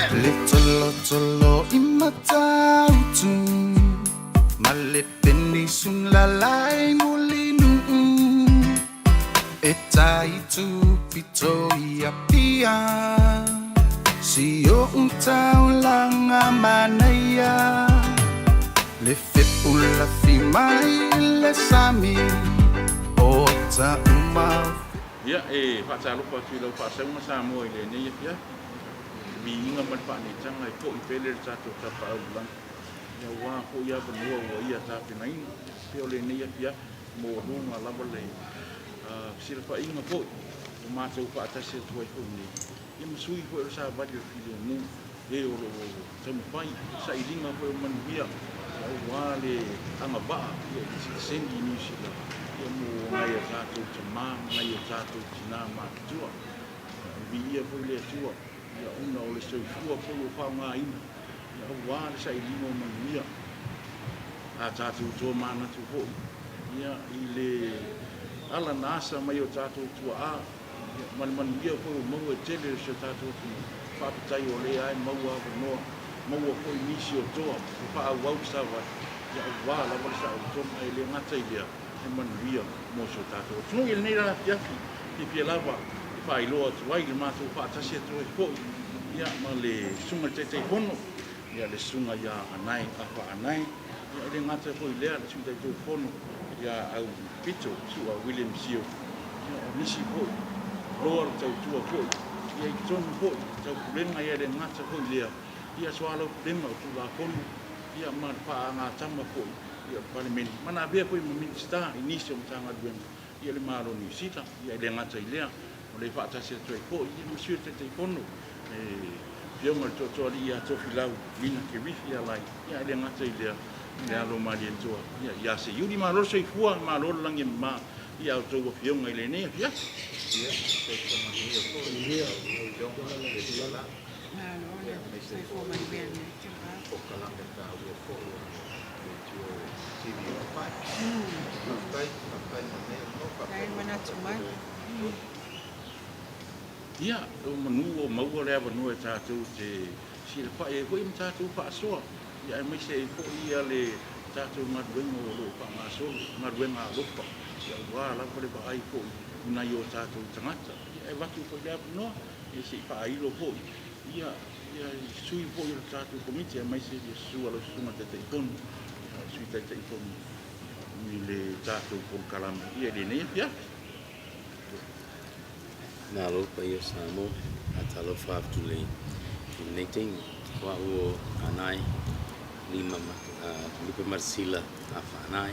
Little tolo imatautu Malepeni sun lalai mulinu Etai tu pito ia pia Sio utau langa manaya Le fepula fi mai le sami O ta umau Ya, whaasalupa tui lau whaasaunga sa moa i le nei pia. Mi inga man whaane tanga i po i pele le tātou tapa au lang. Ia wā po ia vanua ua ia tāpina ina. Peo le nei pia, mō runga lava le sira wha inga po i. O mātou whaatasi atua i po nei. Ia masui po i sa vali o fili o ngu. E o lo tamu pai, sa i ringa po i manuia. Ia wā le anga baa, ia i sendi ni sila. Ia mo ngai a tātou te mā, ngai a tātou tina mā tua. Vi ia poi le tua, ia una o le soifua poi o whao ngā ina. Ia wā le sa i limo manuia. A tātou tua mana tu hoi. Ia i le ala nasa mai o tātou tua a. Manuia poi o maua tele le sa tātou tua. Whapatai o le ai maua a noa. Maua poi nisi o toa. Wha au au sawa. Ia wā lawa sa o tonga i le ngata i lea. E manuia mo so tātou. Tungi le nei rana piaki, i pia lava, i whai loa tuai, le mātou whaatasi atua i poi. Ia ma le sunga te hono, ia le sunga ia anai, apa anai, ia le ngata poi lea, le sunga te hono, ia au pito, sua William Sio, ia o nisi poi, loa le tau tua poi, ia i tonu poi, tau kurenga ia le ngata poi lea, ia soalo kurenga o tu la hono, ia ma le paa ngā tama poi, ia parliament mana bea poi minista inisi o tanga duen ia le maro ni sita ia le ngata ilea o le whaatasi atu e po ia masio te pono pionga to ia to filau mina ke wifi ia lai ia le ngata ilea le alo mali toa ia se yuri maro se fua maro langi ma ia o to pionga ile ne ia se kama ia po ia o le sala se fo mai bene o kalanga ka o fo Ia, o manu o maua lea vanua e tātou te sira whae e hoi ma tātou whaasoa. Ia e mai se e hoi ia le tātou maruenga o loo wha maasolo, maruenga a lopa. Ia wā lapa le whaai hoi unai o tātou tangata. Ia e watu hoi lea vanua, e se whaailo hoi. Ia sui hoi o tātou komiti, e mai se e sua lo sunga te te ikono. Sui te te ikono. I le tātou por kalama. Ia le nei pia. Nā lopa ia Samo, a talo whaaftu le Nating, wa o anai, lima Lipa Marsila a whanai,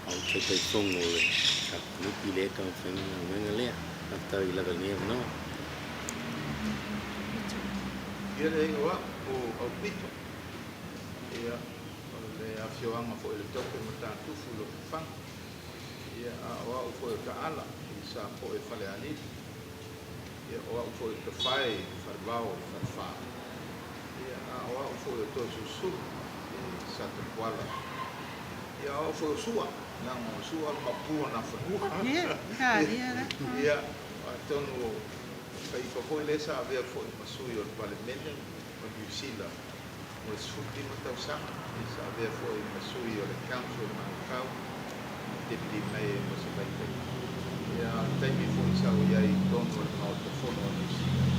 au te te whongo le, ka nipi le ka whenga lea, a tau I laga nea wanoa. Ia le ingoa o au pito. Ia le afioanga fo ele toke ma tātufu lo whang. Ia a oa u fo e ka ala, I sa fo e whale aniti. Ia oa u fo e ka whae, wharwao, wharwha. Ia a oa u fo e to susuru, I sa te kuala. Ia oa u fo e sua, nang sua mapua na whanua. Ia a tonu, ka I ka foi lesa a vea fo e masui o parlemene, o New Zealand. O suti mo tau sama, I sa vea fo I masui o le council o Manukau, deputy mayor mo sa Baitai. Ia taimi fo I sa o iai tono o le mao te fono o New Zealand.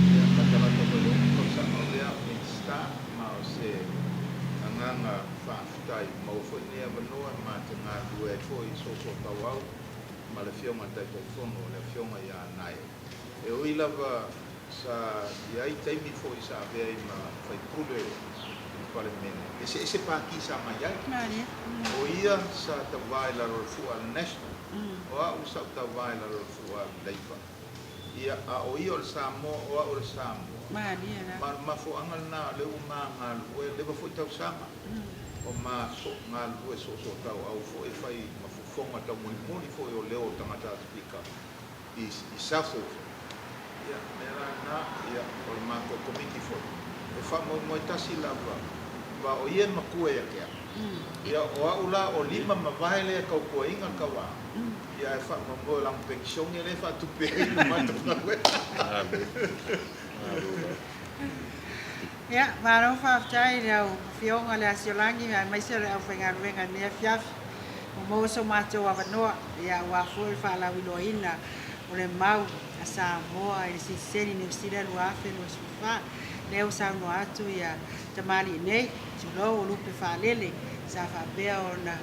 Ia katalata mo le tau sama o lea minsta ma o se anganga whaafutai mo fo I nea wanoa ma te ngā due fo I so tau au ma le fionga tai fono o le fionga ia nai. E o lava sa iai taimi fo I sa vea I ma fai prule I parlemene. E se pāki sa mai ai. O ia sa tawai la rorfua national. O a u sa tawai la rorfua leifa. Ia a o ia o le Samoa o a o le Samoa. Ma fo angal na leu ma ngā lue lewa fo I tau sama. O ma so ngā lue so tau au fo e fai ma fufonga tau muni fo I o leo tangata spika I South. Ia, mera na, ia, o le mātou komiti fo. E wha mo tasi lava, wa o ia makua ia kea. Ia, o au la o lima ma vahe lea kau kua inga kawa. Ia, e wha mo lang pension ia le wha tupe i mātou ngā koe. Ya, maro fa chai rau fionga le asiolangi mai se le afenga venga ne fiaf. Mo so macho wa no ya wa fu fa la wiloina o le mau asa moa i si seni ni sira lu afe no sufa. Le o sa no atu ya tamali nei tu lo lu pe fa lele sa fa be ona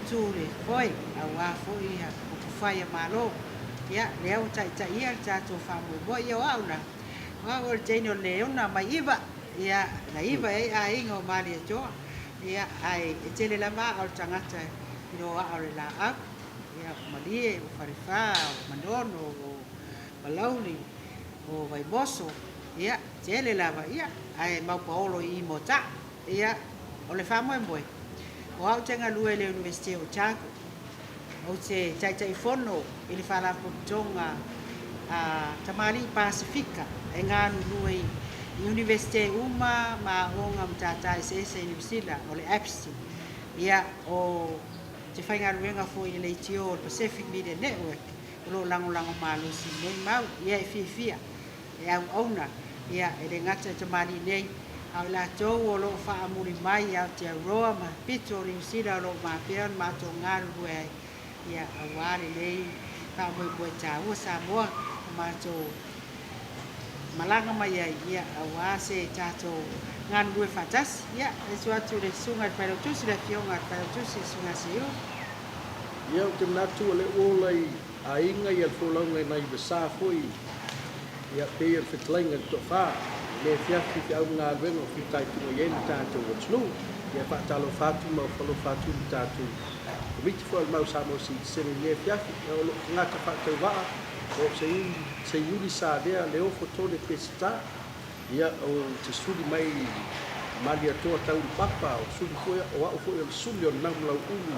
tu le foi a wa fu ya o fa ya malo. Ya, le o chai chai ya cha tu fa mo bo yo auna. Wa o jeno le ona mai iba ya na iba ai ingo mali jo ya ai tele la ma o tangata no a la a ya mali o farifa o mandono o malauli o vai boso ya tele la va ya ai mau paolo i mota ya o le famo en boy o au tenga lue le universite o Chaco o se chai chai fono ili fala tonga tamari Pasifika e ngā nui Universite uma ma honga mtata ese Universila o le Epstein ia o te whainga ruenga fo i le tio o Pacific Media Network lo lango malu si nei mau ia e fia e au auna ia e le ngata te mali nei au la tau o lo wha amuri mai au te aroa ma pito o Universila lo ma peon ma to ngaru rue ia awari nei ka mo ta o Samoa ma to malanga mai ia awase tato ngan rue fatas ia e suatu le sunga para tu le fionga para tu sunga sio ia o te natu o le olai a inga ia folaunga nai besa foi ia pe ia fitlainga to fa le fiafi ki au ngā wengo ki tai tu ia ni tato o tnu ia pa talo fatu ma folo fatu tato komiti fo mau samo si sene le fiafi o lo ngata fa te wa o se yuli sa dea leo fotone pesta ia o te suli mai mali atua tau papa o suli foi o o foi o suli o nang lau ulu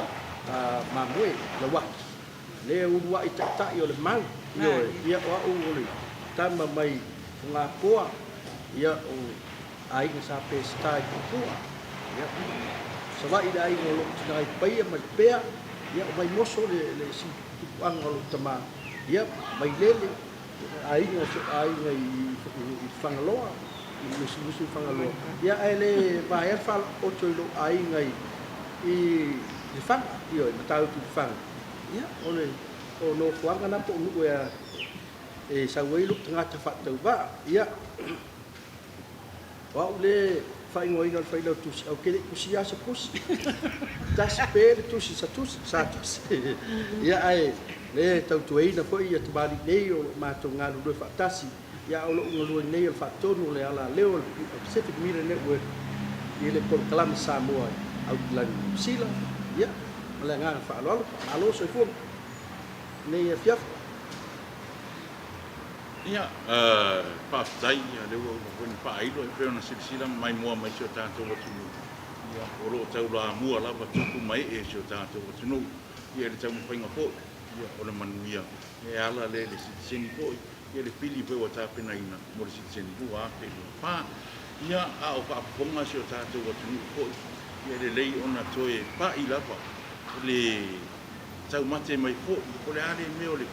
ma moe la wa le u wa ita i o le mau ia o o le tama mai nga poa ia o ai sa pesta i poa ia sa wa ida ai o lo tnai pai mai pea ia mai moso le si ang o tama ia mai lele ai i whangaloa i musu whangaloa ia ai le vai ar whal o toilo ai ngai i whanga i oi matau tu whanga ia o no whanga na po nukwe e sa wailu tangata whatau wa ia wau le whaingo ina whailau tusi au kere kusi asa kusi tasi pere tusi sa tusi ia ai le tau tuaina foi ia tabali nei o mato ngalu do fatasi ia o lo ngalo nei o fatonu le ala leo Pacific Media Network ile por kalam Samoa au lan sila ia le nga fa alo so fu nei fiaf ia pa tai ia le o pa ai lo pe ona sila mai mo mai so tanto o tunu ia o lo tau la mua la pa tuku mai e so tanto o tunu ia le tau whainga po ia o le manuia e ala le seni po ia le pili pe o tapena ina mo le seni po a pe pa ia a o pa ponga se o tato o tunu po ia le lei ona toe pa i lapa le tau mate mai po o le ale me o le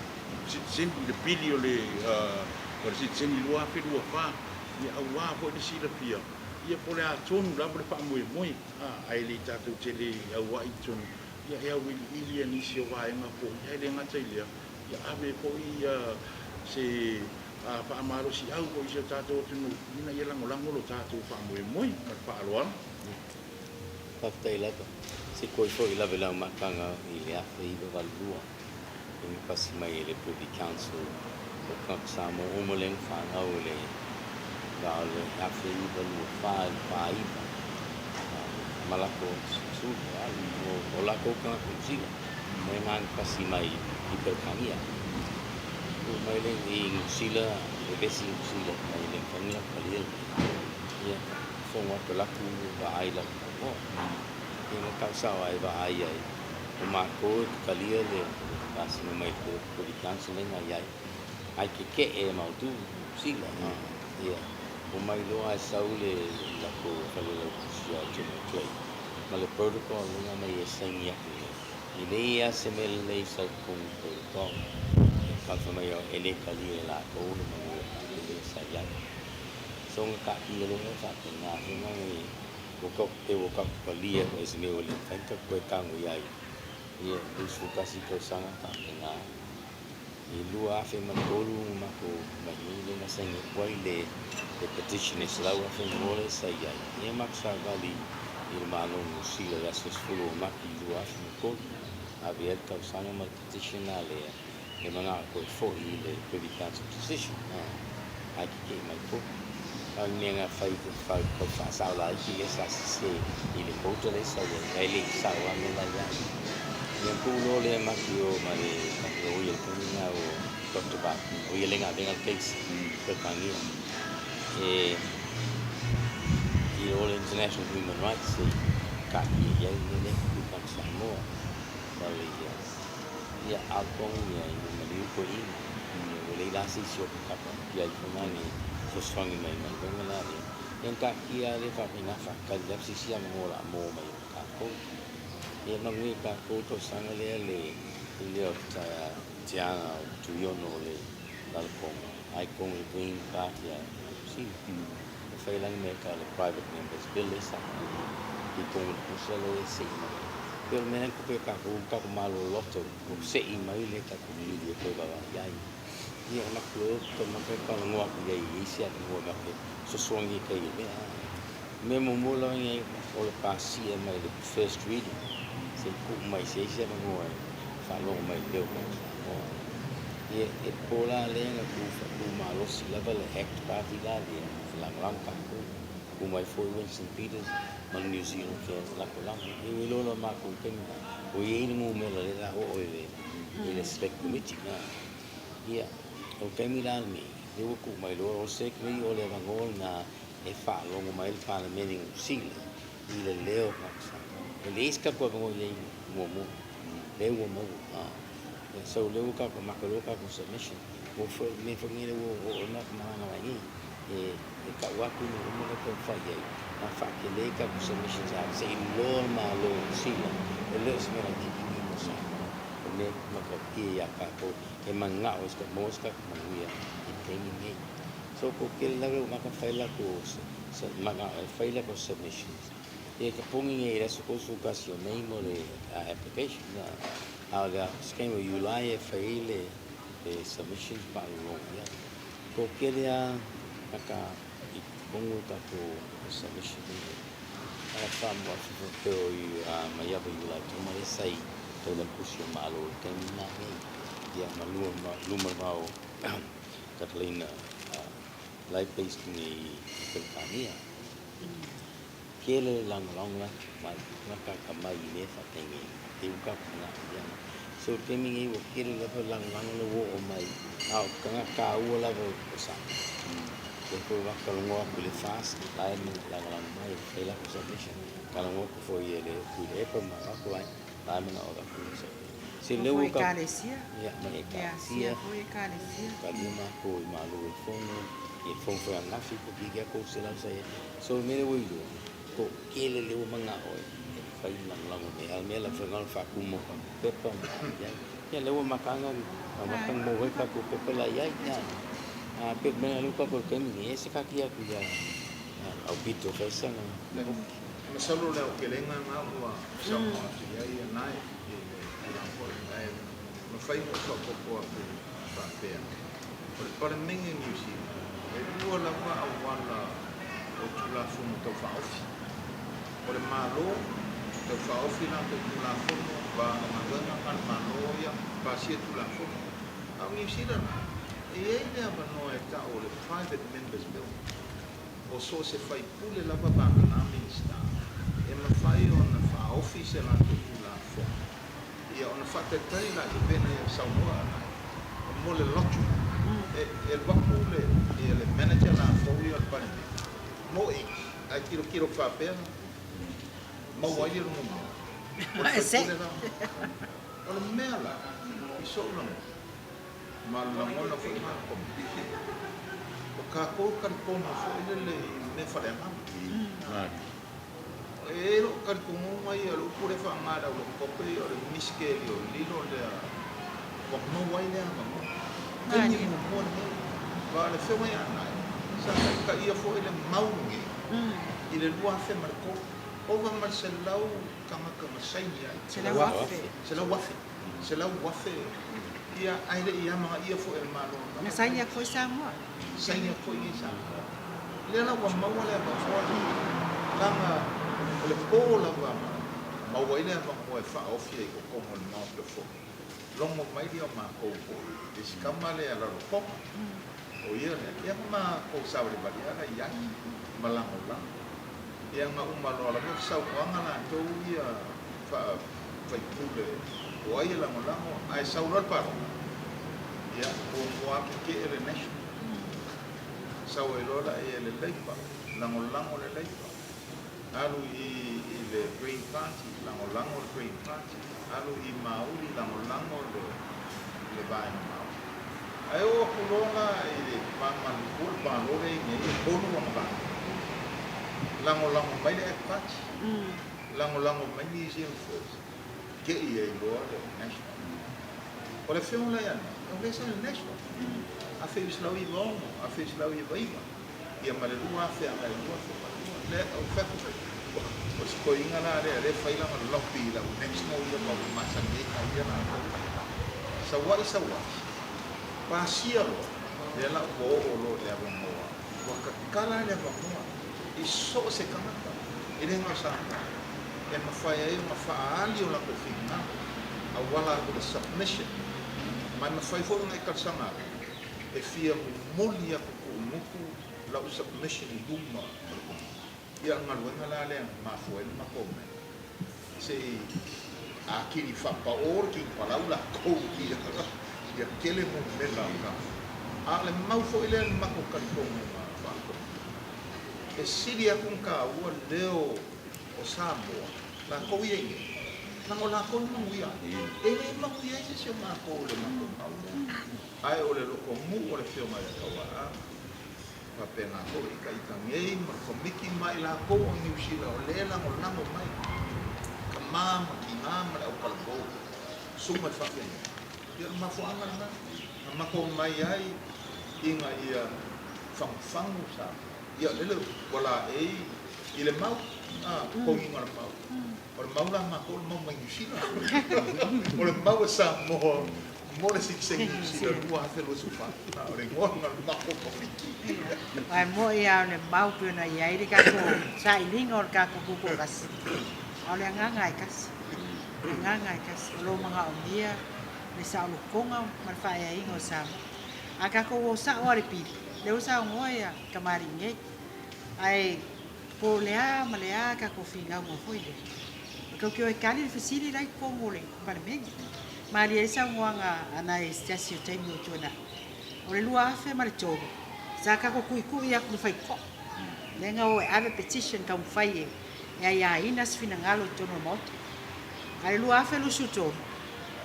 seni le pili o le seni lua pe lua pa ia au wa po le sila pia ia po le atonu la po le pa moe moe ai le tato tele au wa i tonu ia ia wili ilia nisi o waenga po ia le ngata ilia ia ave po ia se whaamaro si au po isa tātou tunu ina ia langolango lo tātou whaamoe moe ma whaaloan Paftai lava se koi foi lava lau makanga i le awha iwa walua e mi pasi mai e le Privy Council o Samoa omoleng whaangau le wao le awha iwa lua whaiva malako suha o lako kanga kunsila mai ngang pasi mai i perkamia o mai le i sila e besi sila mai le kanga kalil ia fonga to laku wa ai la o e no kausa ai wa ai ai o mako kalil le pasi mai ko di kanseling ai ai ke e mau tu sila ia o mai lo ai saule lako kalil sia tui ma le protocol lunga mai e saini aku i nei a se mele nei sa kung protocol e kalfa mai o ele kali e la kounu ma e sa ia so so nga ka ki lo sa te nga so nga ni wo ka palia ko is me ole ka ko ka ngo yai ye usu ka si ko sanga ka nga i lua afe matolu ma ko ma ni na sengi kwai le petition is la wa fe ngole sa ia e maksa vali il malo musila la sos fulo ma ki lua afe ko avia ka usanga ma petition ale e mana ko fo i le private position a ki mai ko ang nga fai ko fa sa la ki sa se i le ko le sa ia le sa wa me la ia yang pulo le makio mari makio ye punya o Dr. Bak o ye lenga dengan case ke kangi all international human rights ka ye ne bukan semua dari ya alpong ya mari ko ini boleh lasi sio apa ya kumani sosfangi mai mai bengalari yang kaki ale fa ina fa ka sisi yang mola mo mai ka ko e mangi ka ko to sanga le le ta jang tu yo no le dal ko ai ko le green party si fa lang me ka le private members bill sa ki ko ko se le si pero me ko ka ko malo lotto ko se i mai le ka ko ni ko ba ya ia na ko to ma ka ngwa ya i si at ngwa ka so songi ka i me mo mo la ngai o le pasi mai le first reading se ku mai se mo fa lo mai deu e pola le nga ku malo si level act party la le lang ka ku mai foi Winston Peters mal New Zealand ke la ko lang e lo ma ku ken o ye ni mo me le la o le select committee na ia o ke mi la mi e ku mai lo o se kri o le vangol na e fa lo mai fa le meaning sile i le leo ka le iska ko mo ye mo le mo so le ka ko makalo ka ko submission mo fo me fo ni le o na ma na ni e ka wa ku no mo ko fa ye na fa ke le ka ko submission sa se lo ma lo si le se me ki ni mo sa me ma ka ki ya ka ko e manga o ska mo ska ma wi ya e ke ni so ko ke la ma ka fa la ko ma ka fa la ko submissions e ka pungi e so ko su ka si nei mo le application na aga skema July faile submissions pa lo ya ko kelia aka i pongo ta ko submission ala fa mo fo ko i ma ya ba July to ma sai to la kusio malo ke na ni ya ma lu ma o Catalina life based ni Kania kele lang ma ka mai ne fa tengi e ka na ya so temi ngi wo kele la lang lo wo o mai au ka u la wo sa e ko va ka lo ko le fast la ni lang mai e la submission ka lo ko fo ye le ku e pa ma ko ai la me na o ka ku se le wo ka ya ma e ka sia ka ni ma ko ma lo fo e fo fo na fi ko bi ga ko se la sa so me le wo ko kele le wo manga o fai lang me al me la fengal fa ku mo ka pepa ya le wo makanga makang mo ka ku pepa la ya a pe me lu ka ko ke ni ese ka kia ku ya au bito fa sa na ma salu le o ke lenga na wa sa mo ya ya nai ma fai ko ko fa pe por mingi ni si e lu la wa wala o tula fu to fa ofi por malo te fa ofi na te tula fu ba na gana kan malo ya pa si tula fu au ni si da e ele ava no e ta o le private members bill o so se fai pule la ba na minsta e ma fai on fa ofi se la te tula fu ia ona fa te tai la i pena ia samoa na mo le lotu e wakule e le manager la fo ia pa mo ai kiro fa pena mo wai ro mo Ese. Ona mela i so na ma la mo na fo ma ko o ka ko fo le me fa le ma e ro ka ko mo mai ro pure fa ma da ko pe o le miskeli o lilo le ko mo wai le ma mo ni mo mo va le fe mai ana sa ka ia fo ile maungi ile lua fe marco ova marcelau kama saia Se la wafe. se la wafe ia aile ia mga ia fo el malo Na saia foi Samoa. saia fo i sa le la wa maua le ba fo langa le pola wa maua ile ba ko e fa ofia ko como el mau le fo longo mai dia ma ko ko diskamale ala ro o ia ne ma ko sa le ba dia ia malango lang ia ma umalo ala mo sa ko ngala to ia fa pule o ia la malango ai sa ro pa ia o mo ke ele national sa o lola e le leipa lango le leipa alu i le Green Party lango le Green Party alu i Maori lango le vai mau ai o kulona i le mama kul pa lo le ni bonu wa ba lango mai le party lango mai ni sil first ke i e lo le national o le fiona ya o le sa national a fez lá o irmão, a fez lá o irmão, e a maluco a fez a maluco, né? O fato o escoinha lá, ele faz lá uma lopida, o next não ia para o massa de cair lá, sawa, passia lo, ela o leva moa, o cara leva moa, e só se camata, ele não sabe, é uma falha lá que fica, a wala com submission, mas não foi fora na calçada. E fia molia ko muku la submission duma ia ngaluenga la le ma foi ma come se akiri fa pa or ki palaula ko ki ia kele mo mela ka ale mau foi le ma ko kan ko ma ko e siria kun ka o leo o Samoa la ko ie la ko no ia e ma ia se ma ko le ma ko ai ole loko mu ole fio mai kawa pa pena ko i kai tangi ma ko miki mai la ko o New Zealand o lela mo namo mai ka mama ki mama o kalbo suma fa pena ia ma fo anga na ma ko mai ai inga ia fang sa ia lele wala e ile mau ko inga mau o mau la ma ko mo mai New Zealand o mau sa mo mole si la rua hace lo sufa ore ngona ma ko fiki Ai mo ia le mau pena ia iri ka ko sai lingor ka ko kas. Ole ngangai kas. Lo mga dia le sa lo konga mar fa ia ingo sa. Aka ko sa ore pi. Le usa ngoia kamari nge. Ai po lea malea ka ko finga mo foi. Ko e kali fasili lai ko ngole para me. Maria isa ngwanga ana estasio taimi o tuna. O le lua afe ma le togo. Sa ka ko kui aku fai ko. Lenga o ave petition ka mfai e ia ina sfina ngalo tono mot. Ale lua afe lu suto.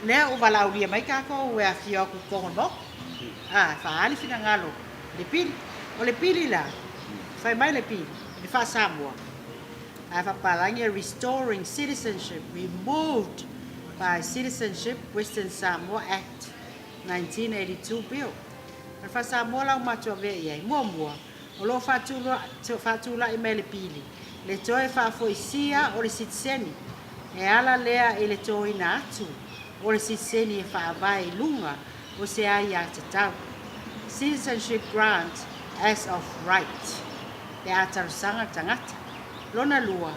Le o vala ulia mai ka ko e afia ku ko no. Fa ali fina ngalo. Le pili la. Fai mai le pili. Le fa Samoa. Ava palangia restoring citizenship removed by Citizenship Western Samoa Act 1982 bill. Fa Samoa la matua ve ia mua o lo fatula e mele pili le toe fa foisia o le sitseni e ala lea e le toe na atu o le sitseni e fa vai lunga o se ai ata tau citizenship grant as of right e ata sanga tangata lona lua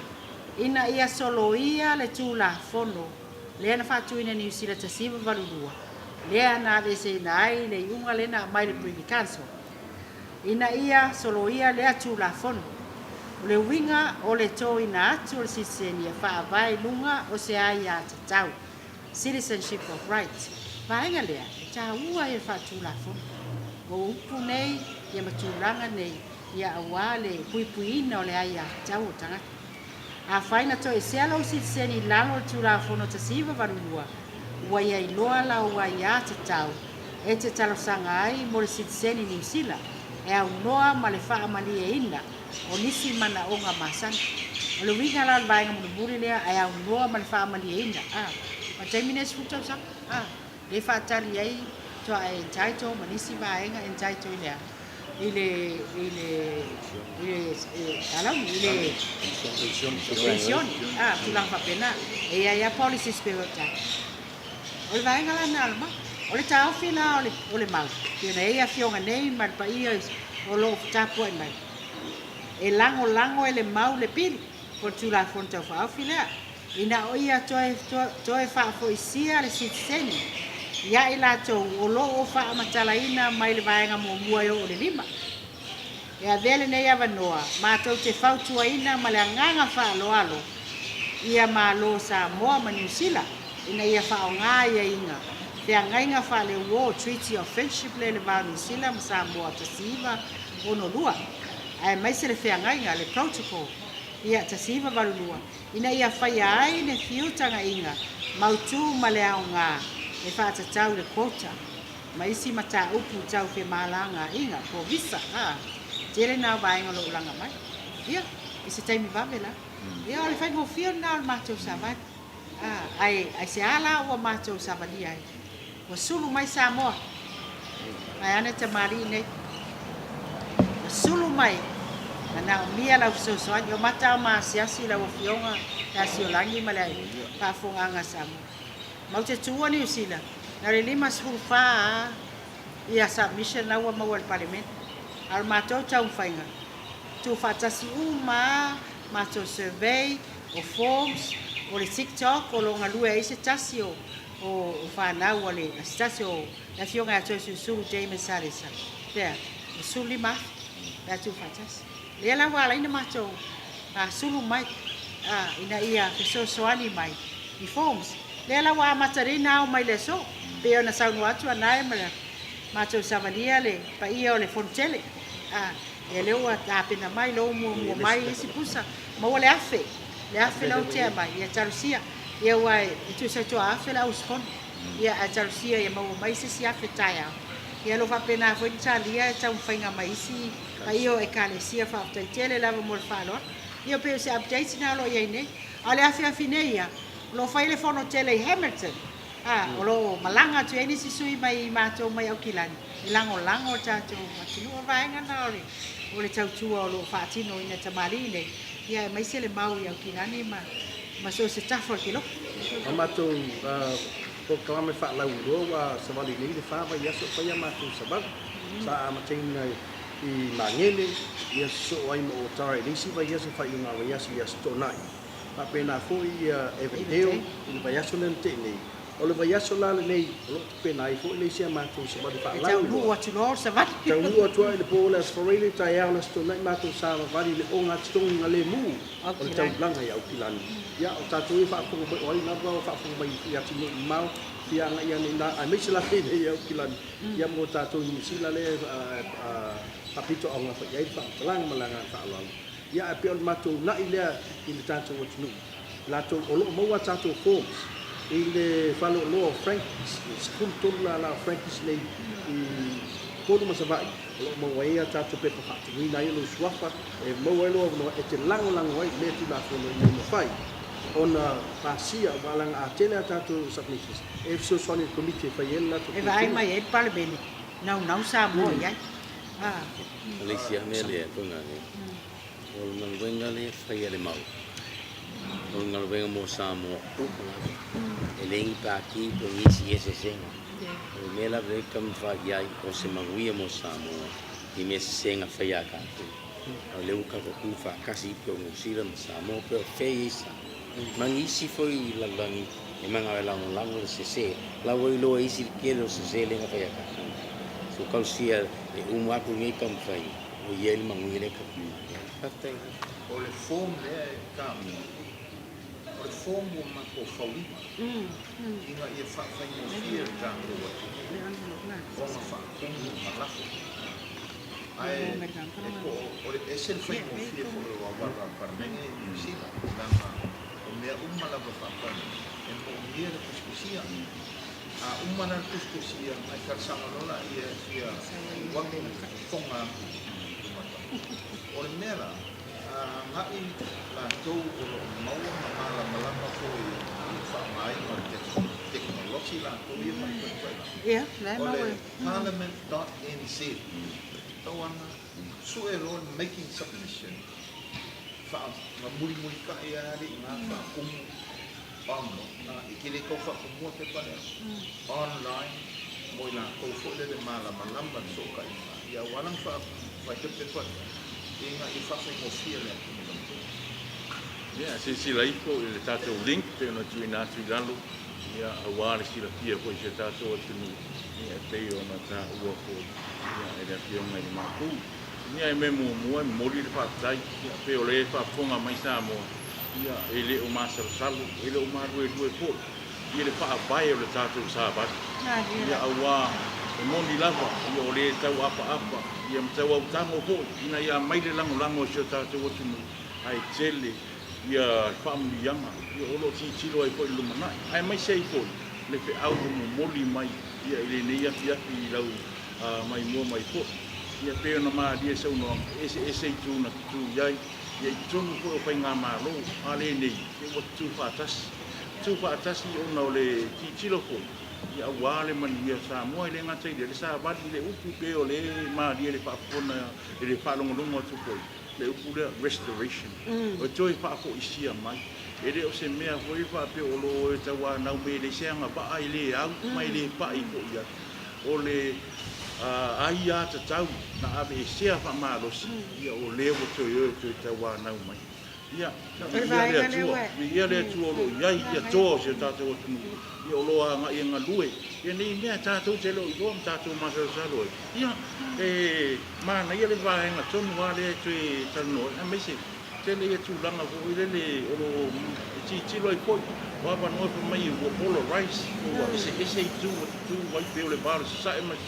ina ia solo ia le tula fono le na fatu ina New Zealand tasiva valulua le na vese nai le unga le na mai le Privy Council ina ia solo ia le atu la fono le winga o le to ina atu le siseni fa vai lunga o se ai ata tau citizenship of rights vaenga le ta ua e fatu la fono o upu nei ia matulanga nei ia awale puipuina o le ai ata tau tangata a faina to e se alo si seni lalo tula fono tasiva valulua ua ia iloa la ua ia te tau e te talo sanga ai mo le si seni New Zealand e au noa ma le faa mali e ina o nisi mana o nga masana o le winga la vaenga mo le muri lea e au noa ma le faa mali e ina ma taimine sfuta sang le faa tali ai to a entitled ma nisi vaenga entitled lea pension tulang papena ia policy spiritual ole vai ngala nalma ole tau fina ole mal kena ia fionga nei mal pa ia o lo tapo mai e lango ele mau le pili por tula fonta fa fina ina o ia toe fa fo isia le sitseni ia ila to o lo o fa matalaina mai le vai nga mo mua yo le lima ia vele nei avanoa matou te fautuaina ma le agaga fa'aloalo ia malo sa moa ma New Zealand ina ia fa'aogā ia iga feagaiga fa'aleuō Treaty of Friendship le va New Zealand ma Samoa tasiva honolua ae maise le feagaiga le protocol ia tasiva valulua ina ia faia ai le fiu tagaiga mautū ma le aogā e fa'atatau le quota ma isi mataupu tau femalaga iga po visa Jere na vaenga lo ulanga mai. Ia, isi taimi vavela. Ia, ole fai ngofio na o matou savat. Ai se ala o matou savali ai. O sulu mai Samoa. Ai ane te mari nei. O sulu mai. Ana mia la so yo mata ma siasi la o fionga ya si o langi malai. Pa fonganga Samoa. Mau te tua New Zealand. Na le lima sfulfa ia submission na o mawal parliament. Al matou tau whainga. Tu whatasi matou survey, o forms, o le TikTok, o longa lua e se tasi o whanau o le tasi o la fionga ato susuru James Sarisa. Pea, o suli ma, pea tu whatasi. Lea la wala ina matou, sulu mai, ina ia soani mai, i forms. Lea la wala matarina o mai le so, pea na saunu atu anai mara. Matou savalia le, pa ia o le fontele. E leo apena mai lo mua mai isi pusa ma le afe lau tea mai ia tarusia ia wai itu sa to afe lau spon ia tarusia ia mau mai si afe taia ia lo fa pena foi talia tau fainga mai isi pa io e kalesia fa tele lava mo falo io pe se update na lo ia ne ale afe fineia lo fai le fono tele Hamilton o lo malanga tu ini si sui mai matou mai au kilani lango tato matinu vaenga na ole tau tua o lo fatino ina tamari le ia mai se le mau ia kilani ma so se tafo kilo matou proclame fa la uroa savali ni le fa ia so fa ia matou sabat sa amatin i mangele ia so ai mo tare ni si va ia so fa ia ia si ia stonai pa pena foi evideo i va ia so lente ni ole vai aso la nei lo pena i fo le sia ma tu se ba fa la tau lu atu lo se va tau lu atu le po le sforele ta ia na sto nei ma tu sa va le onga tung ngale mu ole tau blanga ia ukilan ia o tatu i fa ko ba oi na ba fa ko ba ia ti mau ia nga ia ni na a me se la fe ia ukilan ia mo tatu ni sila le papito onga fa ia fa lang malanga fa la ia pe ol ma tu na ile i tatu o tunu la tu o lo mo wa tatu forms ile falo lo Frank school tola la Frankis le ko ma savai lo mo wai ata to pe pa tu ina yo swafa e mo wai lo no e te lang wai le tu la ko no mo fai ona pasia walang a tele ata to submissions e so soni committee fa yella to e vai mai e pale bene não sa mo ya Alicia Melia ko ngani o nang wenga le fa yele mau o ngal wenga mo Samoa Eleng paki pengisi senga. O mela rekam fa yai o se manguia mo Samoa. I me senga fa ya ka. O leu ka ko fa kasi pe o sira mo Samoa pe feisa. Mangisi foi la langi e manga lang se. La wo lo isi kelo se lenga fa ya ka. So kau sia e umwa ku ngai kam fai. O yel manguia le ka. Fatai. O le form le ka o le form o ma ko fauli inga ia fa fa ia fia tango o ma fa kungu malafu ai o le esel fa ia fia fo o wa para mene si tanga o me la fa pa e mo ia le kuskusia uma na kuskusia ai kar sama lola ia fia wa fonga o le mera ngai la tau o mau na malama ko i fa mai ma teknologi la ko i mai ia na mau parliament.nz tauanga suelo making submission fa muli ka ia ri nga fa kum ono ikile ko fa kum te pa online mo la ko fo le mala malamba so ka ia walang fa te pa inga I fa mo fia le ya si lai ko le tato link te no tuina tuilalo ya awale si la pia ko se tato tunu ya te ona ta ua ko ya ele pia mai ma ku ni ai me mo mori le fa tai ya pe ole fa fonga mai sa mo ya ele o masa salu ele o maru e due ko ele fa vai le tato sa ba ya awa mo ni lava ya ole tau apa ya mtau au tango ko ina ya mai le lango se tato tunu ai tele ia family yanga ia olo tilo ai foi lumana ai mai sei foi le fe au mo moli mai ia ile nei ia lau mai mo mai ko ia pe no ma dia se uno ese tu na tu yai ia tonu ko fa nga ma lo ale nei e o tu fatas i ono le tilo ko ia wale man ia sa mo ile nga tei le sa ba le upu pe o le ma dia le fa pona le fa longo tu ko le upule restoration o toi fa ko isia mai ele o se mea foi fa pe o lo e tawa na me le senga ba ai le au mai le pa I ko ia o le ai a tau na ave sia fa malo ia o le o toi tawa na mai ia ia le tu o lo ia to se tato o tu ia o lo nga ia nga lue ia nei mea tato se lo I tato ma sa lo ia mana ia le vai nga tonu wale tui tano na mese tele ia tu langa ko ile le o lo ti lo ko wa ba no ko mai o polo rice o ese tu vai pe le bar sa e mas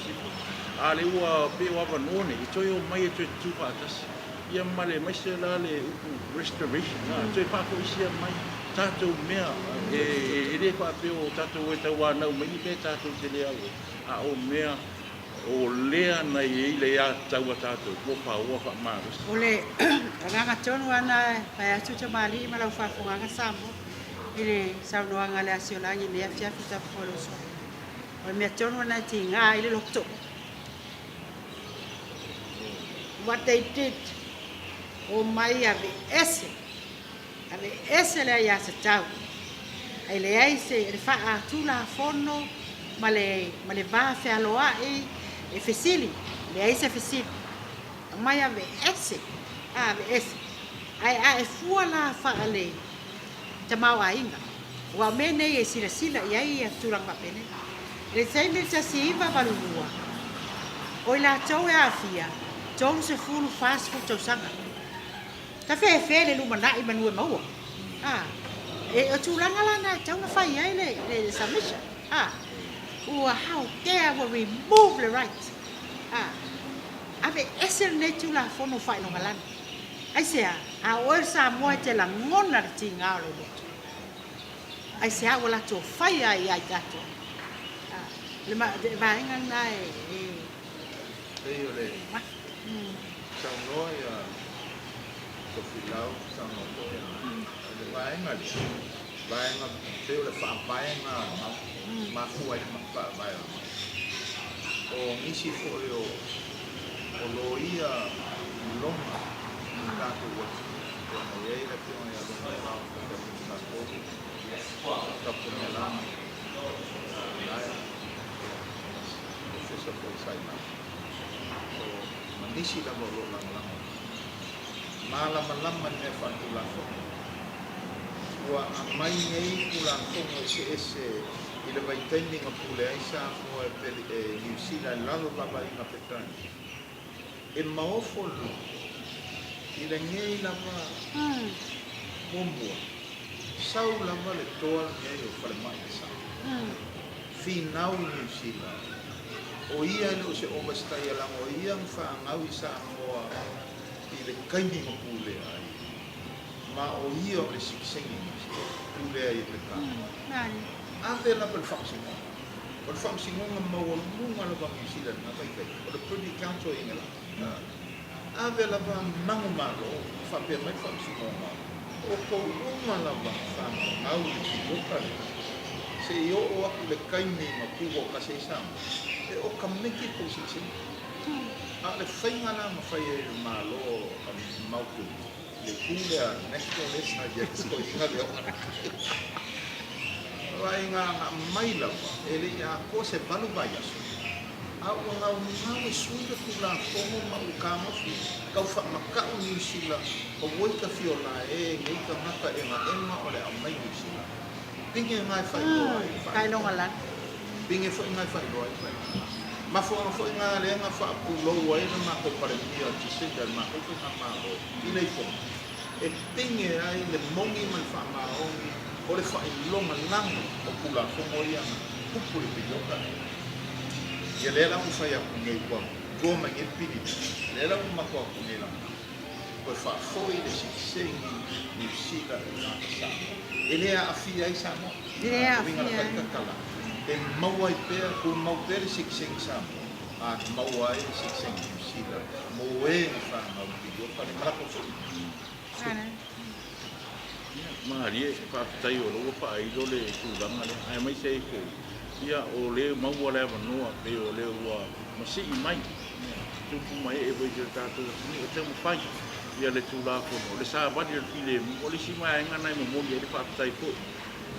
ale wa pe wa ba no ne to yo mai tu patas ia male mese la le restoration na tui pa ko isia mai tato mea ele pa pe o tato e tawa na mai pe tato tele a o mea o lea na ile ya tawa tato ko pa o fa ma ole nga tonu ana pa ya chu mali ma la fa ko nga sambo ile sa no nga le asiola ni le afia fita polo so o me tonu na tinga ile lokto what they did o mai ave ese le ya se tau ai le ai se fa a tu la fono male va fe aloa e fesili le ai se fesili mai ave ese ai fuala fa ale tamau ainga wa mene e sila ia tulang pa pene le sai le si va valua o la tau e afia tau se fulu fast food tau sanga ta fe le lumana I manua mau e o tulang ala na tau na fai ai le submission how dare we remove the right ave ese ne tu la fono fai no malan ai se a o sa mo te la ngona tinga lo ai se a wala to fai ai gato le ma va ngang nai le sa no ya to filau sa no to ya le va ngal te le fa pa ma fu ai ma pa vai o misi fo o lo ia longa ka ko o ye la ko ya lo mai ha ka ko ka ko me la se so ko sai na o misi la lo la malam me fa tu la fo wa mai nei pulang ko ese ile vai tending a pule ai sa mo New Zealand la lo baba ina petan e maofo ile ngei la ma mombo sau la ma le toa ngei o fale mai sa finau New Zealand o ia no se overstay la o ia fa ngau sa mo ile kaini mo pule ai ma o ia o le siksengi pule ai petan ave la per function nga mau lunga la bang sila na kai o the Privy Council ingala ave la bang nangu malo fa pe mai function nga o ko lunga la bang fa ngau o ka se yo o le kai ni ma ku o ka se sam e o ka meki position le whainga na ma whai e malo a mautu. Le kule a National National Jets ko inga leo. Wai ngā maila wa, e le ia ko se balu vai aso. Au ngau ngau e suida tula kongo ma u kamofi, kau wha makau New Zealand, o woi ka whiola e ngei ka ngata e ngā enga o le amai New Zealand. Pinge ngai whai loa e whai. Kai longa lan. Pinge whai ngai whai loa e whai. Ma whai whai ngā renga wha apu loa e na ma ko pare mia ti sida ma ko whai ngā mao. Inei whai. E pinge ai le mongi man wha mao. O le whai longa nango o pula whongo ianga. Pupuri piloka e. Ia lea lau whai aku ngei kua goma nge pili. Lea lau mako aku ngei lau. Koe whaafoi le sikisengi ni sila e ngā kasama. E lea awhia i Samoa. Lea Winga la awhia. kaikakala. E maua i pēr, kua mau pēr sikisengi Samoa. A maua e sikisengi ni sila. Mo e ni whanau pili. O pare malako whai. Ana. Maria e whaafitai o loa whaaido le tūranga le. Ai mai sei ko. Ia o le maua le wanoa pe o le ua masi i mai. Tupu mai e wai te tātou ni o te mawhai. Ia le tūrā kono. Le sāwari le file mu. O le si mai ainga nai mamoli e le whaafitai ko.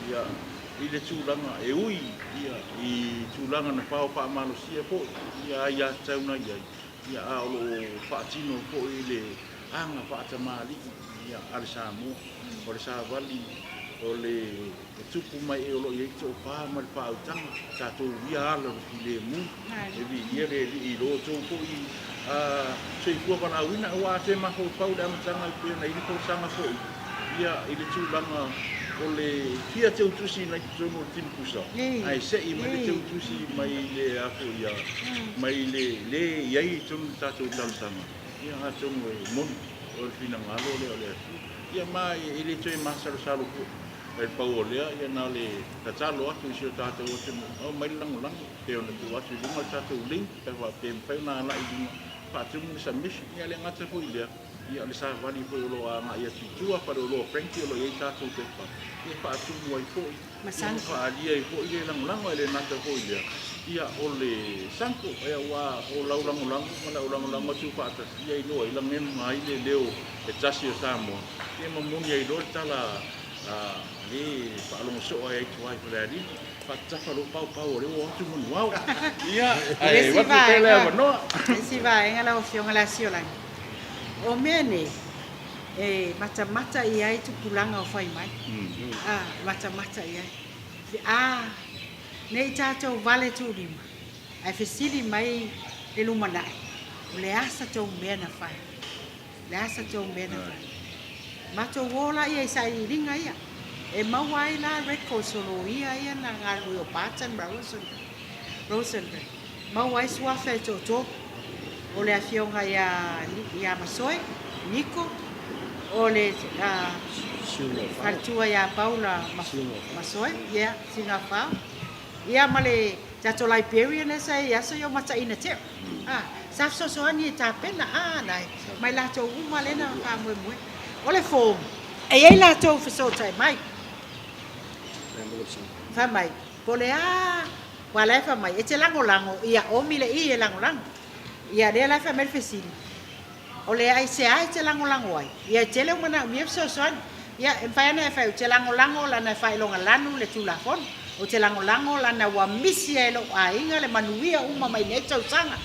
Ia i le tūranga e ui. Ia i tūranga na whao wha amalosia po. Ia ai a tauna iai. Ia a o whaatino po i le anga whaatamari. Ia ale Samoa. O le sāwari o le tupu mai e o lo i eito o pā ma le pāutanga. Tātou ia ala ro ki le mu. E vi ia le i lo tō po i sei kua pana wina o a te maho pau le amatanga i pēna i le kōsanga po i. Ia i le tūlanga o le kia te utusi na i te tono o tini kusa. Ai se i mai le te utusi mai le ako ia. Mai le iai tono tātou tautanga. Ia a tono e monu o le fina ngalo le o le asu. Ia mai i le toi masaro salo po. E pau o lea, ia nā le tatalo atu i sio tātou o te o mai lango. Te o na tu atu i lunga tātou ling, pe wha pe mwhau nā la i lunga. Pātumu sa mishi, ia le ngata po i lea. Ia le sāwari po i lo a ngā ia tutua, pare o lo Frankie o lo iei tātou te wha. Ia pātumu ai po i. Ia wha alia i po i le lango e le nata po i lea. Ia o le sanko, ea wā o lau lango, ma lau lango tu pātas. Ia i loa, i langenu ngā i le leo e tasi o Samoa. Ia mamuni ai lo tala le palo so ai tuai pulari fatta lo pau le o tu mun wow ia ai wa te le wa no si vai ngala o fionga la siola o mene e mata i ai tu pulanga o fai mai mata i ai nei tato vale tu lima ai fesili mai le lumana le asa to mena fai le asa to mena fai mato wola ia sai ringa ia e mawai la record solo ia na ngalu o Barton Rosenberg mawai sua fe to o le afionga ia masoi Nico o le Artua ia Paula masoi ia Singapore ia male tato Liberian esa ia so yo mata ina te saf so ani ta pena nai mai la to uma le na ka mo o le form e ai la to so tai mai fa mai pole wala fa mai e te lango ia o mile i e lango ia de la fa mel fesili o le ai se ai te lango ai ia te le mana mi so ia e fa na fa te lango la na fa longa lanu le tula fon o te lango la na wa misi e lo ainga le manuia uma mai ne tau sanga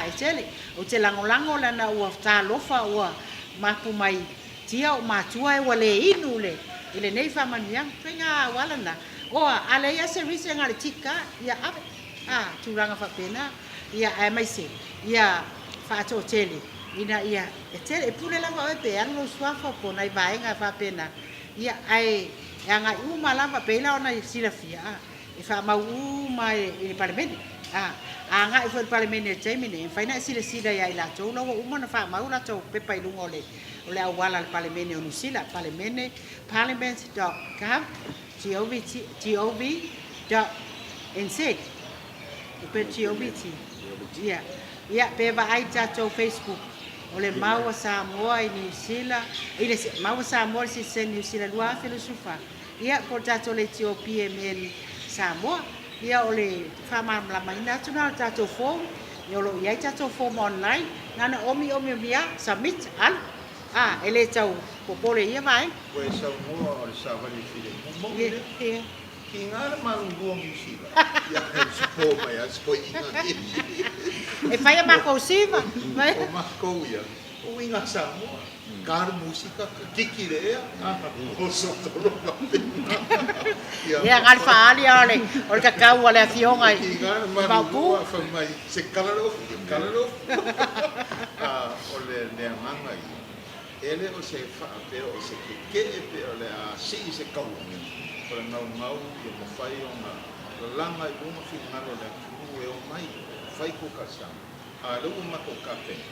e tele o te lango la na wa ta lofa wa mapu mai tia o matua e wale inu le ile nei fa maniang fenga wala na o ale ia service ngale tika ia ave turanga fa pena ia ai mai se ia fa to tele ina ia e tele e pule la va pe alo swafa po nai vaenga fa pena ia ai nga uma la va pe la ona sila fia e fa ma uma e parlamento nga i fa parlamento e temine fa ina sila ia ila to lo uma na fa ma ula to pe pai lungo le o le awala le palemene o Nusila, palemene, parliament.gov.nz. Pe GOVT. Ia, pe va ai tatou Facebook. O le maua Samoa i New Zealand, i le maua Samoa i se New Zealand lua filosofa. Ia, ko tatou le TOPMN Samoa, ia o le whamamlama ina tuna tatou fōu, yo lo ia cha form online nana omi mia submit al ele chau popole ia vai Koe sau mua o le sawani fide. Mo ye ye ki ngā marungu New Zealand. Ia e sipo mai a sipo inga ni. e fai ma ko siva vai O makou ia. O inga Samoa. Kāra musika ka kiki rea. O sotoro ka pena. ia ngal fa ali ale o ka kau ale fionga Ki ngā marungu a whamai. Se kalaro. O le nea manga ia. Ele o se wha pe o se ke pe o le a si se kau. O le ngau i o mawhai o ngā langa i bunga fi ngaro le kuru e o mai. Whai ko ka sang. A rau mako ka pena.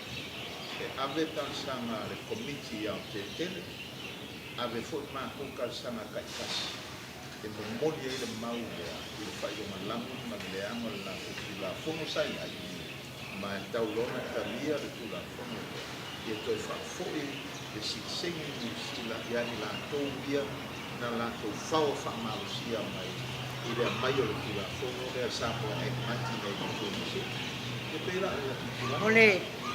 E ave tan sanga le komiti au te tele. Ave fot mako ka sanga kai kasi. E momoli e le mau lea. I le whai o malangu ma le amo la kutula fono sai ai. Ma e tau lona talia le tula fono. I e toi whafoi e si sengi ni sila i ani la tau ia na la tau whao whamausia mai. I rea mai o le tula fono rea sapo e mati nei i tau nisi. E pera e la tula.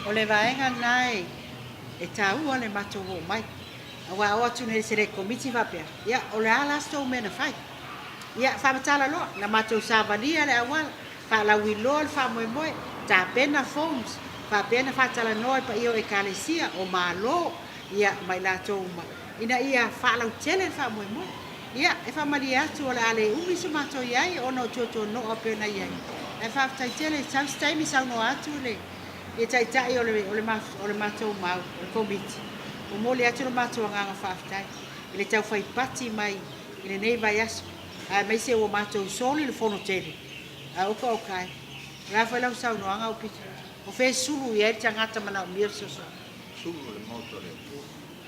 o le vaenga nai e tau o le mato o mai wa o tu ne se le komiti va pe ia o le ala sto me na fai ia fa matala lo na mato sa valia le awal fa la wilo fa mo ta pena forms fa pena fa tala noi pa io e kalesia o malo ia mai la to ma ina ia fa la tele fa mo ia e fa malia tu o le ale umi su mato ia o no to no o pena ia e fa ta tele sa stai mi sa no atu le e tai o le matou mau o le komiti o mole atu le matou agaga faafetai i le tau fai pati mai i lenei vai aso ae mai se ua matou soli le fono tele a oka okae la fai lau saunoaga o piti o fesulu ia i le tagata manaʻomia le soso Sulu le moto le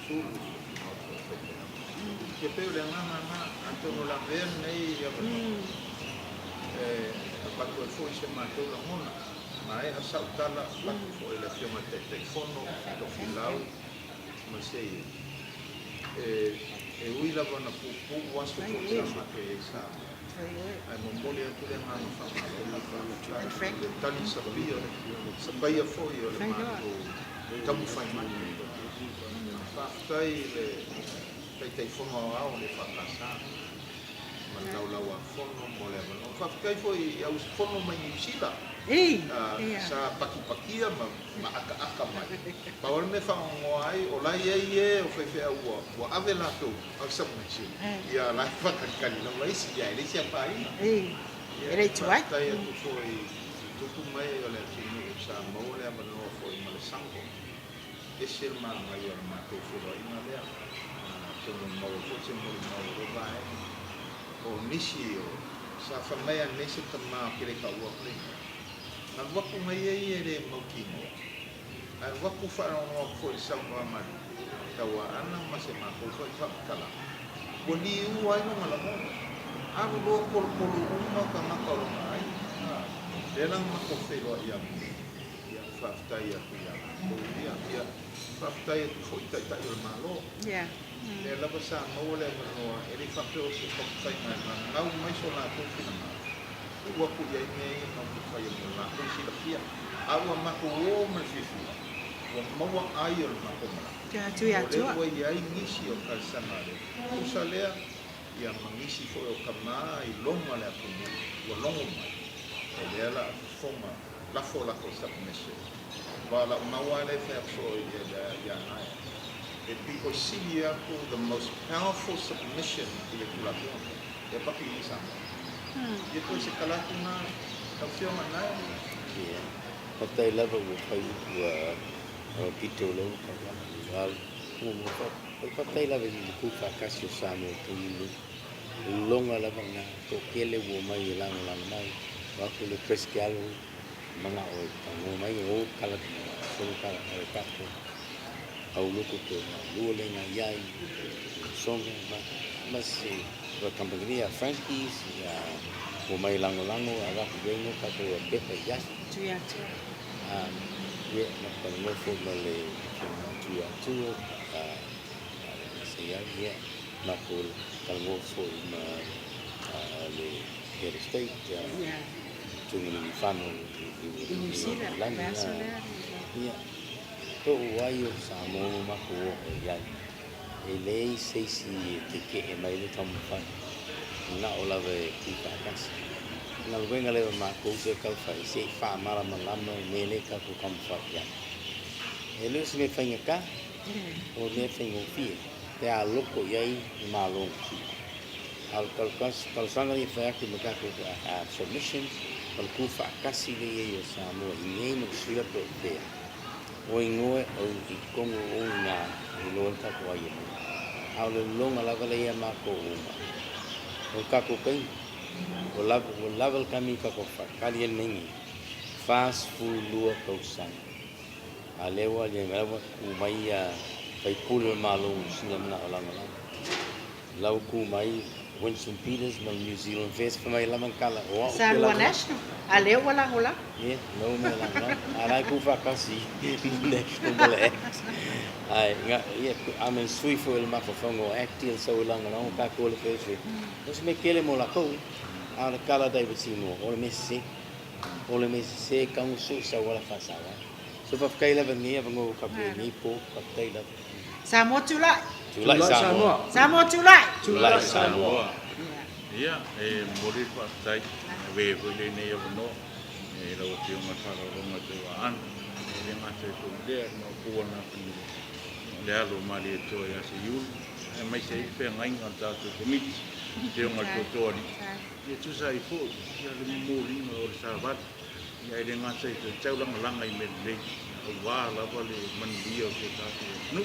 sulu moto le ke pe le ngana na antono la ver nei ya patu e foi se matou la mona mai a sautala patu foi le fioma te telefono to filau ma sei e uila bona pu wasu ko sama ke sa ai mo mole tu le ngana fa le tali sabia foi o le matou tamu fai mai fa tai le tai fono ao le fa pasa ma lau a fono mo le no fa tai foi au fono mai sila sa pakia ma aka mai pa ora me fa ngo ai o lai e o fe fe o ave la to au sa mai si ia la fa kan no mai si ia ele sia pai ele tuai tai tu foi tu mai o le tini sa mo le ma no foi ma le sango esse irmão maior matou foi ina lea todo mau fosse mau mau vai o nisi o sa famea nesse tama kile ka wa kle na waku mai ele mokino a waku fa no foi sa ma ka wa ana ma se ma ko foi fa kala boni u ai no mala mo a lo por uno ka ma ka lo mai delang ma ko fe lo ia fa sta ia ia Faftai foi tai o malo. Yeah. Le lava sa mo le no ele fa pe o se faftai na mai so na to fina ma. Ua ku ia nei no fai mo na ko si la pia. Awa ma ko o ma fifi. Ua mo ai o ma ko ma. Ja tu ya tu. Ua ia ngisi o ka sanare. O sa lea ia mangisi foi o kama i longa le ko ni. Ua longo mai. Ele la forma la fola ko sa mese. Wala mawale fe so ya nai. The people see the most powerful submission to the Kulakon. E papi isa. Ye ko se kala kuna ka fio manai. Yeah. Patai lava wo pai wa pito lo ka wal. Mo patai lava ni ku fa kasio samo tu ni. Longa lava na to kele wo mai lang mai. Wa ku le preskialo mana o mai o kala so kala ka au luku to lule na yai songa mas wa kampagria Frankies ya o mai lango aga vengo ka to pepe ya Tu ya tu. ye na pa no fo le tu ya tu se ya ye na ko kalmo fo ma le head state Yeah. tungi ni whanu I New Zealand, Australia. Ia, ko wai o Samoa mako o iai. E lei seisi te ke e mai le tamu whai. Na o lawa e kuka kasi. Nga luenga lewa mako se kau whai, se wha mara malama e mele ka ku tamu whai iai. E leo se me whainga ka, o le whainga o fie. Te a loko iai i mālong ki. Al kalsanga ni whai aki makako submissions, kal ku wha kasi le iai o Samoa, i ngei no sila po pēa. O ingoe o i kongo o ngā i loa tako ai e. Au le longa lava le ia mako o ma. O kako kai, o level kami kako whakari e nengi. Fast food lua kausanga. A lewa le mewa ku mai a pai pulu malo sina mna o langa langa. Lau ku mai Winston Peters ma New Zealand Fest pa mai lamang kala. Sarua National. A leo wala hola. Yeah, no me lang. Aray ko fakasi national bala act. Ay nga yeah, amen sui fo el mafafongo act il so lang no ka ko le fese. Nos me kele mo la ko. Ala kala David Sino, o le mesi kang su sa wala fasawa. So pa kaila ba niya bango ka ni po ka kaila. Samoa Tulai. Tulai Samoa. Samoa Tulai. Tulai Samoa. Ia, e mori pa tai, we le ne no, e lo tio ma fara ronga te wa an, e nga te to le no ko na pi. Le alo mali to ya se yu, e mai se fe ngai ngata to komit, te nga to to ni. E tu sai fo, ya le mori no o sa bat, ya le nga se te tau langa i me le, o wa la va le man dia o te ta no.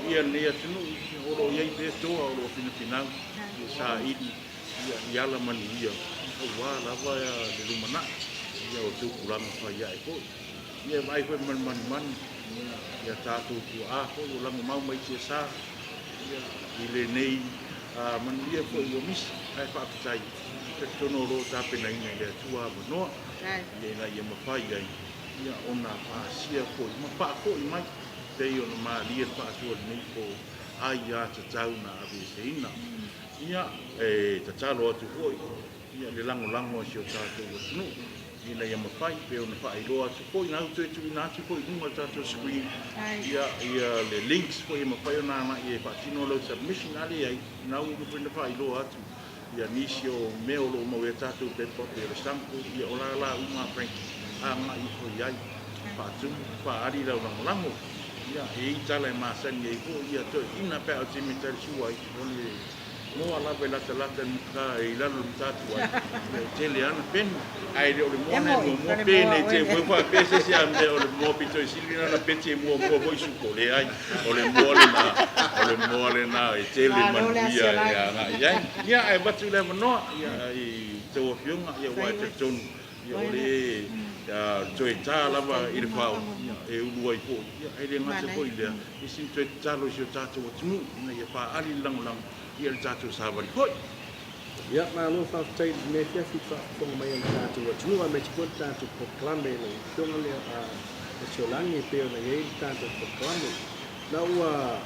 Ia ne ya tunu, o ro ye te to o ro fina sa idi. Ia la mani ia o wa lava ya de lumana ia o tu pulang fa ia ko ia mai ko man ia tatu tu a ko ulang mau mai se sa ia ile nei man ia ko yo mis ai fa tai te tono ro ta pe nei nei le tua no ia na ia ma fa ia ona fa sia ko ma pa ko mai te yo no ma ia fa tu nei ko ai ya te tau na abi se ina ia te talo atu hoi, ia le lango si o tātou atunu, ina ia mawhai, peo na whai loa atu hoi, nā utu etu ina atu hoi, nunga tātou screen, ia le links hoi, ia mawhai o nāna, ia whaatino lau submission ali ai, nā uku pina whai loa atu, ia nisi o meo lo mau e tātou pepo, pe le sampo, ia o la unga Frank, a ngā i hoi ai, whaatumu, whaari lau lango, ia e i tala e māsani e ho, ia toi, ina pēo te me tari sua i, honi mo ala be lata ka I lalo tatu ai tele ana pen ai le mo na mo pene te mo fa pese se ande o le mo pito silina na pete mo su ko le ai o le mo le na e tele man ya ai batu le no ya I te o fiunga ya wa te ton ya o le ya toi ta lava I le pau e ulu ai ko ya ai le ngata ko ile I sin toi talo si tatu o tunu na ya pa ali lang ia tātou sāwari hoi. Ia mālo whaatai me fia whiwha whonga mai ang tātou atunua me tiko tātou proklame nei whionga lea a siolangi e peo na iei tātou proklame. Na ua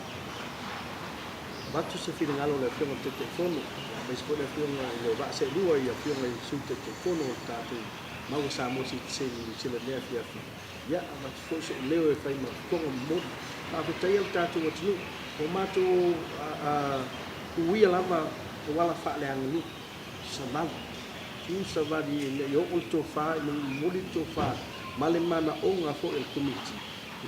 watu se whiringalo lea whionga te te whono. Me siko lea whionga I leo wase lua ia whionga I su te te whono tātou maua sa mosi te sila lea fia whi. Ia watu fwose leo e whaima whionga modi. Whaatai au tātou atunua. O mātou uia lava o wala whaale angani samala. Tiu savadi le o ulto wha, le muli to wha, male mana o ngā fo el komiti.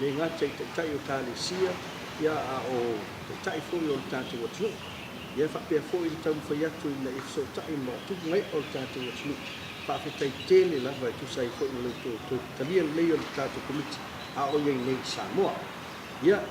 Le ngata I te tai o tāle sia, ia a o te tai fo I o tātou atunu. Ia whapea fo I tau whaiatu I na I so tai ma tuku ngai o tātou atunu. Whawhetai tēle lava I tu sai fo I le to talia leo o tātou komiti. A o iei nei Samoa. Ia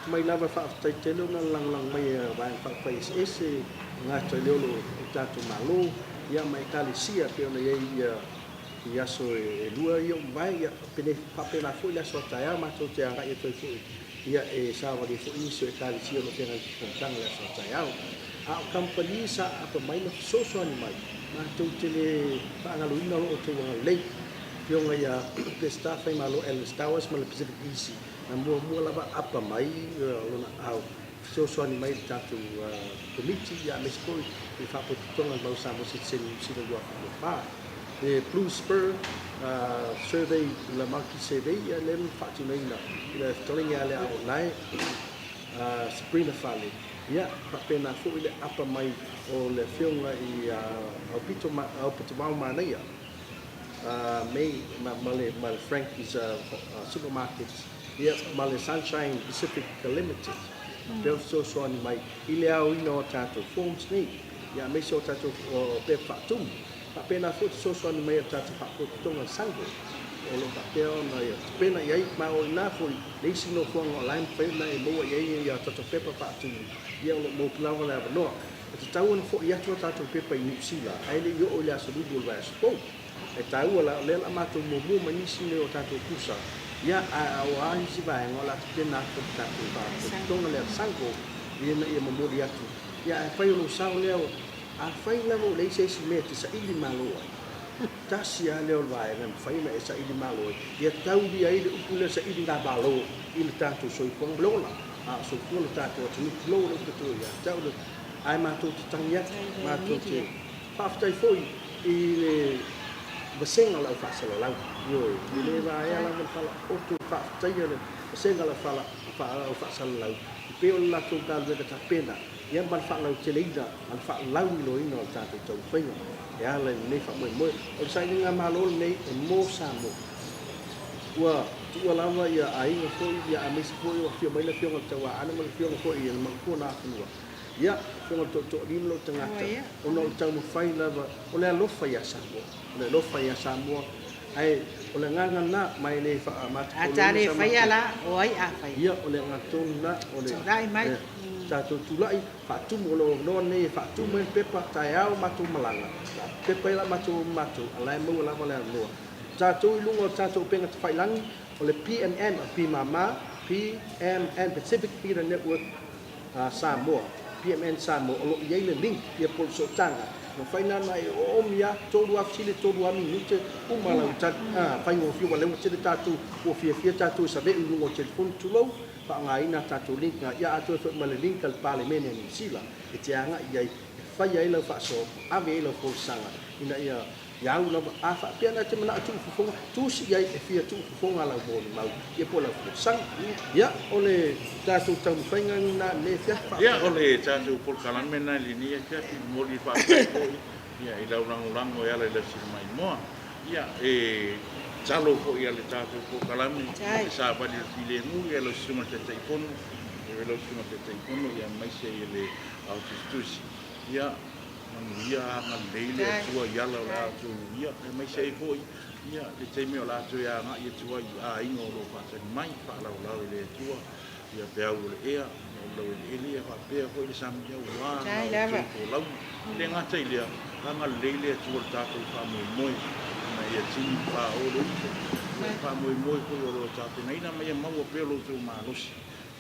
mai lava whaatai telo na lang mai vai whaapai ese ngā tai leolo I tātou malo ia mai tali sia pe ona I aso e lua ia vai ia pene papena foi la sota ia mato te ara ia toi foi ia e sawa di foi iso e tali sia no tena kontang la sota ia a company sa apa mai no so ani mai mato tele pangaluina o te wanga lei pe ona ia pe staff ai malo el stawas mal Pacific Easy na mua lava apa mai lona au so ani mai tātou komiti ia me skoi I whapotonga mau sa mo sit sen sila lua pa the Blue Spur survey la maki survey ya le fatu nei na le tolinga le au nai Sabrina Fale ya pena fu ile apa mai o le fionga I au pito mau mana ya May Male Frankie's supermarkets ya Male Sunshine Pacific Limited Del so so ni mai ile au ino tato forms ni ya me so tato pe fatum pena fu so so ni mai tato fatum tonga sango o lo papel na ya pena yai mau na fu le sino fu online pe na e mo yai ya tato pepa fatum ya lo mo plava la no e tau na fu ya tato pepa I New Zealand ai le yo o le asu du va spo e tau la le la mato mo mo manisi le o tato kusa ya a si vai ngola tena ko tato ba tonga le sango ia na ia mo ya tu ya fai lo sao le a fai la mo le se si mete sa ili malo tasia le o vai na fai na sa ili malo ya tau dia ile upule sa ili da balo ile tato so I pong lola a so ko tato tu lo le to ya tau le ai ma to tang ya ma to te paftai foi ile besenga la fa sala la yo ile va ya la fala o tu fa taya le besenga la fala fa sala la pe o la to ka le ta pena ya ban fa la teleida an fa la lo ino ta to to fe ya le ne fa mo o sai ni ma lo ne mo sa mo wa tu la va ya ai fo ya amis fo yo fi mai la fi ngata wa ana mo fi ngata ya ma ko na ku ya ko to lim lo tanga o no tau mo fai la va o le lo fa ya sa mo le lo fa ya sa mo ai o le nganga na mai le fa ma a tare fa ya la o ai a fa ya o le ngaton na o le dai mai ta to tulai fa tu mo lo no ne fa tu men pepa ta ya ma tu malanga pepa la ma tu ala mo la la no ta tu lungo ta tu penga fa lang o le PMN P Mama PMN Pacific Peter Network Samoa PMN Samoa o lo ye le link ya pol so tanga no fai na mai o mia tolu afsile tolu ami nute umala utat fai ngo fi wala mo tatu o fi tatu sabe lungo telefon tulo fa ngai na tatu link ya atu so male link al parliament ni sila itianga ya fai ya ilo fa so ave ilo ko sanga ina ya una afa pia na te mana tu fu tu si ya fi tu fu ala bo mau ye pola fu sang ya ole tatu tam fai na le fa ya ole tatu por kalan mena lini ya fi mori fa ya ila ulang o ya le si mai mo ya chalo ko ya le tatu por kalan sa ba di le mu ya lo suma te ipon ya mai se le autistus ya ia ngaleile tua yala la tu ia mai sei foi ia le temi o la tu ia nga ia tua ia ingo lo pa se mai pa la le tua ia pea o le ea lo le ia pa pea foi le sam ia wa ko la le nga tai le nga leile tua ta ko pa mo na ia tini pa o lo pa mo ko lo ta te nei na mai ma o pea lo tu ma lo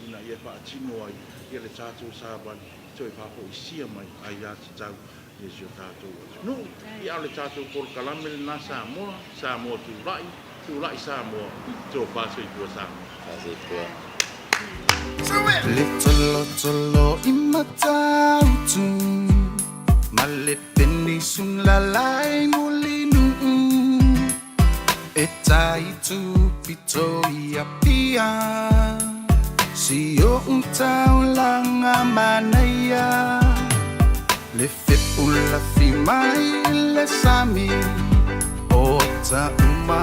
ina ia pa tino ai ia le ta tu sa ban toi pa ko sia mai ai ya tau Yesu tatou. No, ia le tatou por kalame na Samoa tu lai Samoa, to pase tu Samoa. Pase tu. Little imatautu malepeni sung lalai mulinu etai tu pito ia pia sio untau langa manaya le fepula fi mai le sami o ta uma